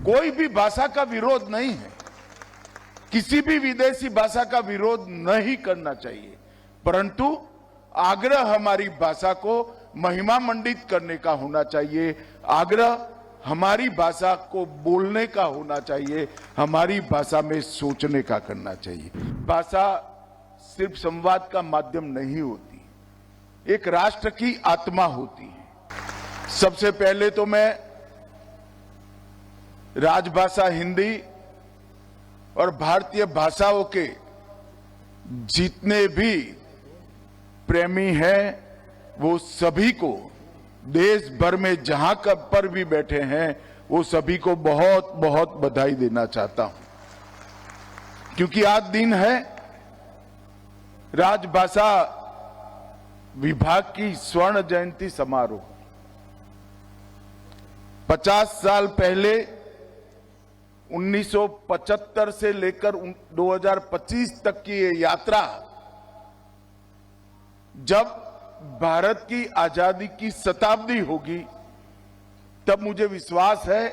कोई भी भाषा का विरोध नहीं है, किसी भी विदेशी भाषा का विरोध नहीं करना चाहिए, परंतु आग्रह हमारी भाषा को महिमा मंडित करने का होना चाहिए। आग्रह हमारी भाषा को बोलने का होना चाहिए, हमारी भाषा में सोचने का करना चाहिए। भाषा सिर्फ संवाद का माध्यम नहीं होती, एक राष्ट्र की आत्मा होती है। सबसे पहले तो मैं राजभाषा हिंदी और भारतीय भाषाओं के जितने भी प्रेमी हैं, वो सभी को देश भर में जहां कब पर भी बैठे हैं, वो सभी को बहुत बहुत बधाई देना चाहता हूं, क्योंकि आज दिन है राजभाषा विभाग की स्वर्ण जयंती समारोह। 50 साल पहले 1975 से लेकर 2025 तक की ये यात्रा, जब भारत की आजादी की शताब्दी होगी, तब मुझे विश्वास है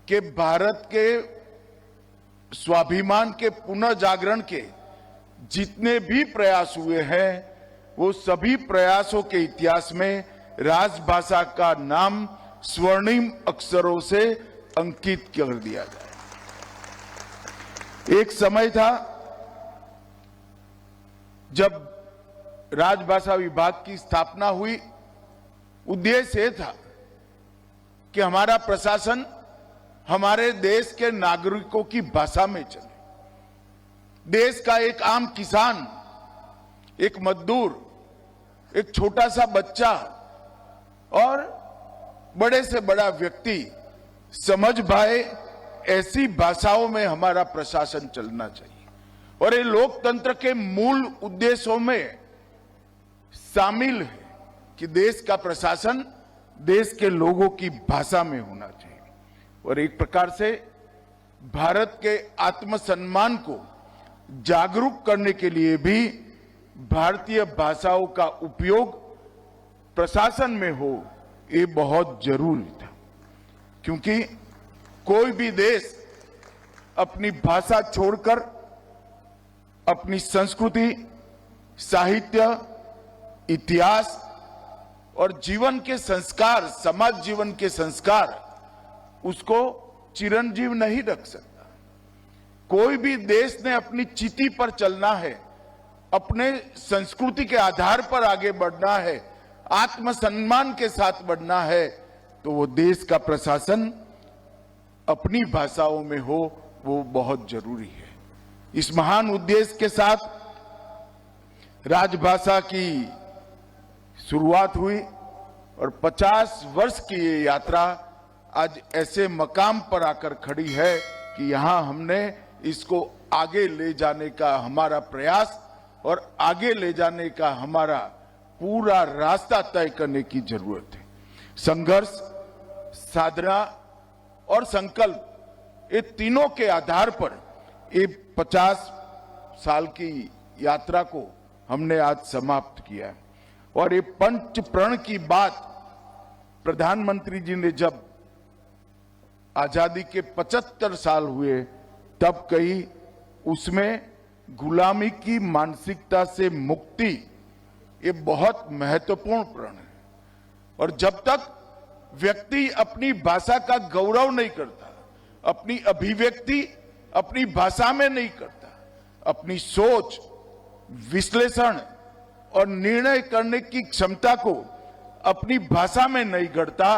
कि भारत के स्वाभिमान के पुनर्जागरण के जितने भी प्रयास हुए हैं, वो सभी प्रयासों के इतिहास में राजभाषा का नाम स्वर्णिम अक्षरों से अंकित कर दिया जाए। एक समय था जब राजभाषा विभाग की स्थापना हुई। उद्देश्य यह था कि हमारा प्रशासन हमारे देश के नागरिकों की भाषा में चले। देश का एक आम किसान, एक मजदूर, एक छोटा सा बच्चा और बड़े से बड़ा व्यक्ति समझ पाए, ऐसी भाषाओं में हमारा प्रशासन चलना चाहिए। और ये लोकतंत्र के मूल उद्देश्यों में शामिल है कि देश का प्रशासन देश के लोगों की भाषा में होना चाहिए। और एक प्रकार से भारत के आत्मसम्मान को जागरूक करने के लिए भी भारतीय भाषाओं का उपयोग प्रशासन में हो, ये बहुत जरूरी था, क्योंकि कोई भी देश अपनी भाषा छोड़कर अपनी संस्कृति, साहित्य, इतिहास और जीवन के संस्कार, समाज जीवन के संस्कार, उसको चिरंजीव नहीं रख सकता। कोई भी देश ने अपनी चिति पर चलना है, अपने संस्कृति के आधार पर आगे बढ़ना है, आत्मसम्मान के साथ बढ़ना है, तो वो देश का प्रशासन अपनी भाषाओं में हो, वो बहुत जरूरी है। इस महान उद्देश्य के साथ राजभाषा की शुरुआत हुई और 50 वर्ष की ये यात्रा आज ऐसे मकाम पर आकर खड़ी है कि यहां हमने इसको आगे ले जाने का हमारा प्रयास और आगे ले जाने का हमारा पूरा रास्ता तय करने की जरूरत है। संघर्ष, साधना और संकल्प, ये तीनों के आधार पर ये 50 साल की यात्रा को हमने आज समाप्त किया है। और ये पंच प्रण की बात प्रधानमंत्री जी ने जब आजादी के 75 साल हुए तब कही, उसमें गुलामी की मानसिकता से मुक्ति, ये बहुत महत्वपूर्ण प्रण है। और जब तक व्यक्ति अपनी भाषा का गौरव नहीं करता, अपनी अभिव्यक्ति अपनी भाषा में नहीं करता, अपनी सोच, विश्लेषण और निर्णय करने की क्षमता को अपनी भाषा में नहीं गढ़ता,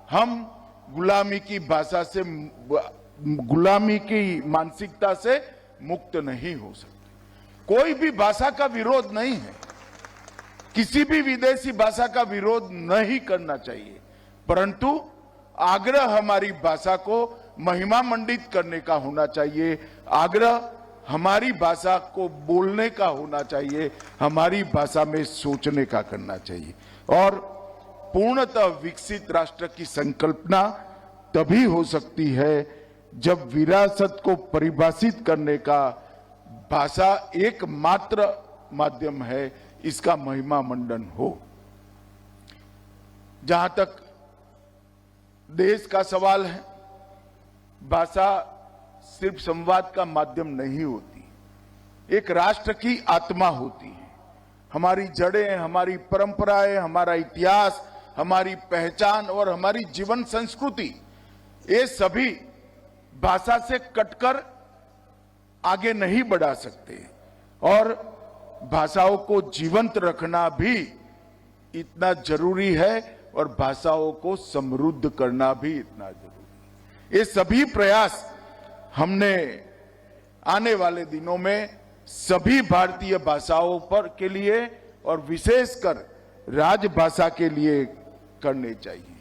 हम गुलामी की भाषा से, गुलामी की मानसिकता से मुक्त नहीं हो सकते। कोई भी भाषा का विरोध नहीं है, किसी भी विदेशी भाषा का विरोध नहीं करना चाहिए, परंतु आग्रह हमारी भाषा को महिमा मंडित करने का होना चाहिए। आग्रह हमारी भाषा को बोलने का होना चाहिए, हमारी भाषा में सोचने का करना चाहिए। और पूर्णतः विकसित राष्ट्र की संकल्पना तभी हो सकती है जब विरासत को परिभाषित करने का भाषा एकमात्र माध्यम है, इसका महिमा मंडन हो। जहां तक देश का सवाल है, भाषा सिर्फ संवाद का माध्यम नहीं होती, एक राष्ट्र की आत्मा होती है। हमारी जड़ें, हमारी परंपराएं, हमारा इतिहास, हमारी पहचान और हमारी जीवन संस्कृति, ये सभी भाषा से कटकर आगे नहीं बढ़ा सकते। और भाषाओं को जीवंत रखना भी इतना जरूरी है और भाषाओं को समृद्ध करना भी इतना जरूरी है। ये सभी प्रयास हमने आने वाले दिनों में सभी भारतीय भाषाओं पर के लिए और विशेषकर राजभाषा के लिए करने चाहिए।